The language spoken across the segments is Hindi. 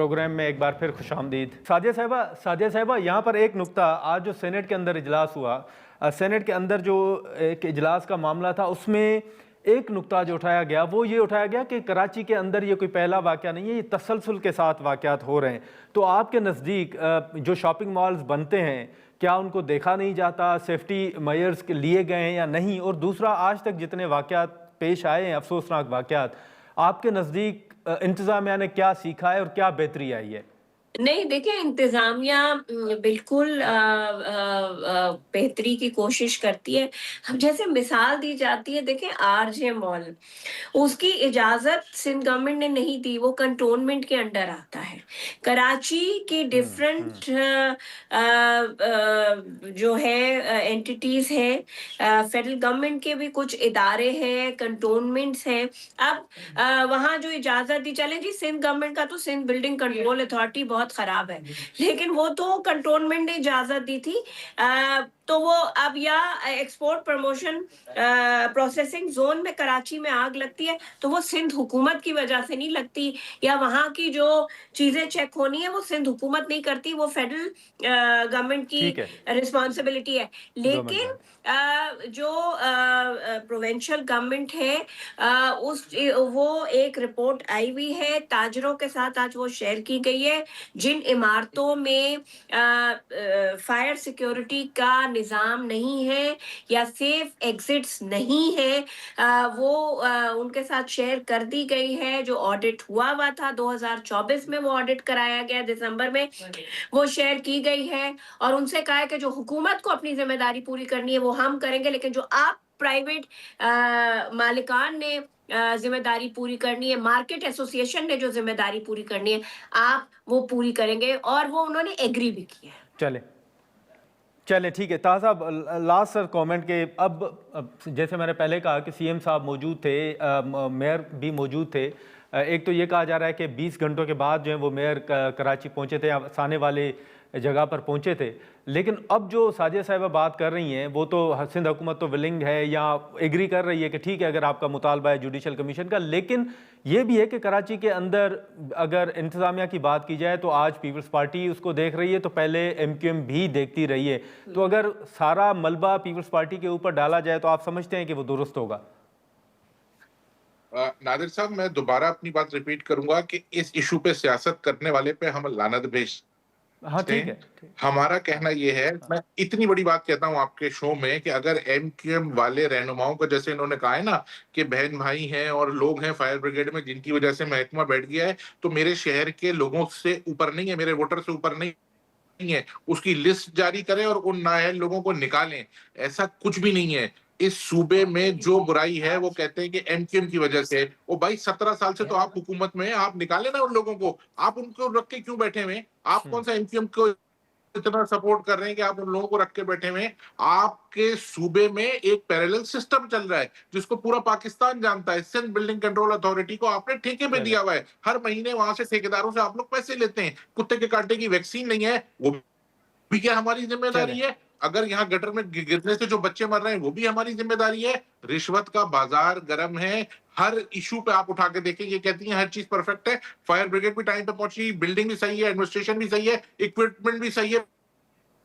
प्रोग्राम में एक बार फिर खुशामदीद। सादिया साहिबा, यहाँ पर एक नुक्ता, आज जो सेनेट के अंदर इजलास हुआ, सेनेट के अंदर जो एक इजलास का मामला था, उसमें एक नुक्ता जो उठाया गया वो ये उठाया गया कि कराची के अंदर ये कोई पहला वाक़या नहीं है, ये तसलसल के साथ वाक़यात हो रहे हैं। तो आपके नज़दीक जो शॉपिंग मॉल्स बनते हैं, क्या उनको देखा नहीं जाता, सेफ्टी मेजर्स के लिए गए हैं या नहीं? और दूसरा, आज तक जितने वाक़यात पेश आए हैं, अफसोसनाक वाक़यात, आपके नज़दीक इंतज़ामिया ने क्या सीखा है और क्या बेहतरी आई है? नहीं, देखिए इंतज़ामिया बिल्कुल बेहतरी की कोशिश करती है। अब जैसे मिसाल दी जाती है, देखिए आरजे मॉल, उसकी इजाज़त सिंध गवर्नमेंट ने नहीं दी, वो कंटोनमेंट के अंडर आता है। कराची की डिफरेंट जो है एंटिटीज़ हैं, फेडरल गवर्नमेंट के भी कुछ इदारे हैं, कंटोनमेंट्स हैं। अब वहाँ जो इजाज़त दी, चलें जी, सिंध गवर्नमेंट का तो सिंध बिल्डिंग कंट्रोल अथॉरिटी बहुत खराब है, लेकिन वो तो कंटोनमेंट ने इजाज़त दी थी। तो वो अब या एक्सपोर्ट प्रमोशन प्रोसेसिंग जोन में कराची में आग लगती है तो वो सिंध हुकूमत की वजह से नहीं लगती, या वहाँ की जो चीजें चेक होनी है वो सिंध हुकूमत नहीं करती, वो फेडरल गवर्नमेंट की ठीक है, रिस्पॉन्सिबिलिटी है। गवर्नमेंट लेकिन का। जो प्रोविंशियल गवर्नमेंट है, उस वो एक रिपोर्ट आई हुई है, ताजरों के साथ आज वो शेयर की गई है, जिन इमारतों में फायर सिक्योरिटी का निज़ाम नहीं है या सेफ एग्जिट्स नहीं है, वो उनके साथ शेयर कर दी गई है। जो ऑडिट हुआ था 2024 में, वो ऑडिट कराया गया दिसंबर में, वो शेयर की गई है और उनसे कहा है कि जो हुकूमत को अपनी जिम्मेदारी पूरी करनी है वो हम करेंगे, लेकिन जो आप प्राइवेट मालिकान ने जिम्मेदारी पूरी करनी है, मार्केट एसोसिएशन ने जो जिम्मेदारी पूरी करनी है, आप वो पूरी करेंगे, और वो उन्होंने एग्री भी किया है। चले चले ठीक है। ताहा साहब, लास्ट सर कमेंट के, अब जैसे मैंने पहले कहा कि सीएम साहब मौजूद थे, मेयर भी मौजूद थे। एक तो ये कहा जा रहा है कि 20 घंटों के बाद जो है वो मेयर कराची पहुंचे थे, साने वाले जगह पर पहुंचे थे। लेकिन अब जो साजिया साहिबा बात कर रही हैं, वो तो सिंध हुकूमत तो विलिंग है या एग्री कर रही है कि ठीक है अगर आपका मुतालबा है जुडिशल कमीशन का, लेकिन ये भी है कि कराची के अंदर अगर इंतज़ामिया की बात की जाए तो आज पीपल्स पार्टी उसको देख रही है, तो पहले एमक्यूएम भी देखती रही है। तो अगर सारा मलबा पीपल्स पार्टी के ऊपर डाला जाए तो आप समझते हैं कि वो दुरुस्त होगा? नादिर साहब, मैं दोबारा अपनी बात रिपीट करूंगा कि इस इशू पे सियासत करने वाले पे हम लानत हाँ भेजते ठीक है, हैं। ठीक। हमारा कहना यह है, मैं इतनी बड़ी बात कहता हूं आपके शो में, कि अगर एमक्यूएम वाले रहनुमाओं को, जैसे इन्होंने कहा है ना कि बहन भाई हैं और लोग हैं फायर ब्रिगेड में जिनकी वजह से महकमा बैठ गया है, तो मेरे शहर के लोगों से ऊपर नहीं है, मेरे वोटर से ऊपर नहीं है, उसकी लिस्ट जारी करें और उन नाअहल लोगों को निकालें। ऐसा कुछ भी नहीं है। इस सूबे में जो बुराई है वो कहते हैं कि एमक्यूएम की वजह से। ओ भाई, 17 साल से तो आप हुकूमत में हैं, आप निकालें ना उन लोगों को। आप उनको रख के क्यों बैठे हुए? आप कौन सा एमक्यूएम को इतना सपोर्ट कर रहे हैं कि आप उन लोगों को रख के बैठे हुए हैं? आपके सूबे में एक पैरेलल सिस्टम चल रहा है जिसको पूरा पाकिस्तान जानता है। सिंध बिल्डिंग कंट्रोल अथॉरिटी को आपने ठेके पे दिया हुआ है। हर महीने वहां से ठेकेदारों से आप लोग पैसे लेते हैं। कुत्ते के कांटे की वैक्सीन नहीं है, वो भी क्या हमारी चले जिम्मेदारी है? अगर यहाँ गटर में गिरने से जो बच्चे मर रहे हैं वो भी हमारी जिम्मेदारी है। रिश्वत का बाजार गर्म है। हर इशू पे आप उठा के देखें, ये कहती हैं हर चीज परफेक्ट है, फायर ब्रिगेड भी टाइम पे पहुंची, बिल्डिंग भी सही है, एडमिनिस्ट्रेशन भी सही है, इक्विपमेंट भी सही है,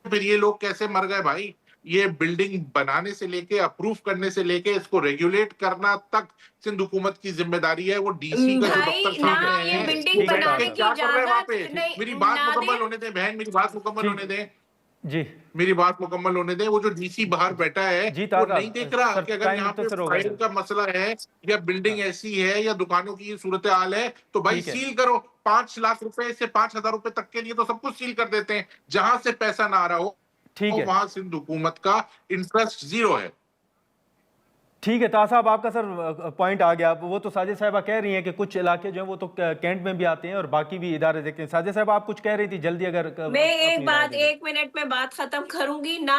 फिर ये लोग कैसे मर गए भाई? ये बिल्डिंग बनाने से लेके अप्रूव करने से लेके इसको रेगुलेट करना तक सिंध हुकूमत की जिम्मेदारी है। वो डीसी का जो दफ्तर भाई ना, सामने ये है, बिल्डिंग ठीक वो है ताहा बनाने बैठ के की साहब, क्या कर रहे हैं वहां पे? इजाजत नहीं, मेरी बात मुकम्मल नादिर। होने दें बहन, मेरी बात मुकम्मल ठीक होने दें। जी मेरी बात मुकम्मल होने दें। वो जो डीसी बाहर बैठा है, जी ताहा वो नहीं देख साहब, रहा सर कि अगर टाइम यहाँ पे मुख्तसर होगा फायर सर। का मसला है या बिल्डिंग हाँ ऐसी है या दुकानों की सूरत हाल है, तो भाई ठीक है, सील करो। 5 लाख रुपए से 5,000 रुपए तक के लिए तो सब कुछ सील कर देते हैं। जहां से पैसा ना आ रहा हो, ठीक है, वहां सिंध हुकूमत का इंटरेस्ट जीरो है। ठीक है। ताहा साहब, आपका सर पॉइंट आ गया। वो तो साजिद साहिबा कह रही हैं कि कुछ इलाके जो हैं वो तो कैंट में भी आते हैं और बाकी भी इदारे देखते हैं। साजिद साहिबा, आप कुछ कह रही थी, जल्दी अगर मैं एक अपनी राय बात दे दें। 1 मिनट में बात खत्म करूंगी ना।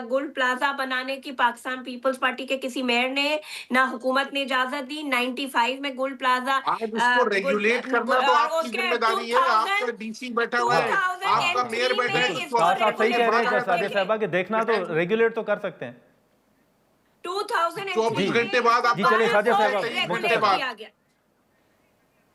गुल प्लाजा बनाने की पाकिस्तान पीपल्स पार्टी के किसी मेयर ने, ना हुकूमत ने इजाजत दी। 95 में गुल प्लाजा आज इसको रेगुलेट करना तो और आपकी उसके जिम्मेदारी है। आपका 2000 डीसी बैठा हुआ है, आपका मेयर 2003 बैठा है, में बिल्कुल, जिसको इसको ताहा अपने साहब सही कह रेगुलेट रहे हैं करना साजिद चाहिए। साहिबा कि देखना तो रेगुलेट तो कर सकते हैं। 24 2003 जी में घंटे बाद जी, आपका चलिए मेयर साजिद पहुंचा है, साहिबा 23 घंटे रेगुलेट मुख्तसर। बाद। किया गया।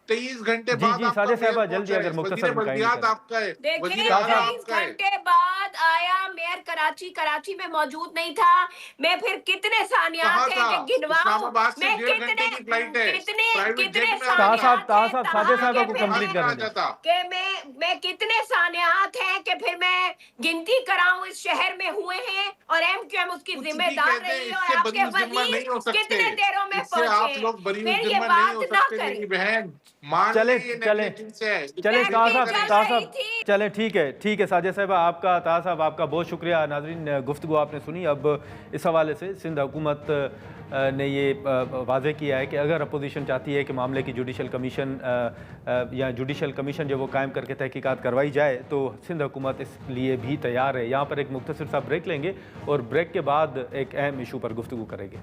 23 घंटे जी, बाद जी, आपका साजिद मेयर साहिबा, जल्दी पहुंचा अगर है। मुख्तसर वजीर में काइंडली बल्दियात करें। आपका है, देखिए वजीर आला 23 आपका है। घंटे बाद आया मेयर कराची में मौजूद नहीं था। मैं फिर कितने कहाँ सानियात हैं कि था? गिनवाऊं? इस्लामाबाद से मैं 1.5 घंटे की फ्लाइट है, कितने प्राइवेट कितने जेट में आता ताहा था। साहब, सानियात हैं साजिद तहाँ साहिबा के को फिर कंप्लीट मैं कहाँ करने दें। जाता? कि मैं कितने सानियात हैं कि फिर मैं गिनती कराऊं इस शहर में हुए हैं और एमक्यूएम उसकी कुछ भी जिम्मेदार कहते हैं, रही है और इससे आपके बरी जिम्मा वजीर नहीं हो सकते। कितने देरों में इससे पहुंचे आप लोग बरी फिर ये जिम्मा नहीं हो बात ना सकते करें। मेरी बहन। मान चले ले ये चले नेगलिजेंस है। चले मैं ताहा भी साहब, चल ताहा रही साहब, थी। चले ठीक है साजिद साहिबा, आपका ताहा साहब आपका बहुत शुक्रिया। नाज़रीन, गुफ्तगू आपने सुनी। अब इस हवाले से सिंध हुकूमत ने ये वाज़ेह किया है कि अगर अपोजिशन चाहती है कि मामले की जुडिशल कमीशन या जुडिशल कमीशन जो वो कायम करके तहकीकात करवाई जाए, तो सिंध हुकूमत इस लिए भी तैयार है। यहाँ पर एक मुख्तसर सा ब्रेक लेंगे और ब्रेक के बाद एक अहम इशू पर गुफ्तगू करेंगे।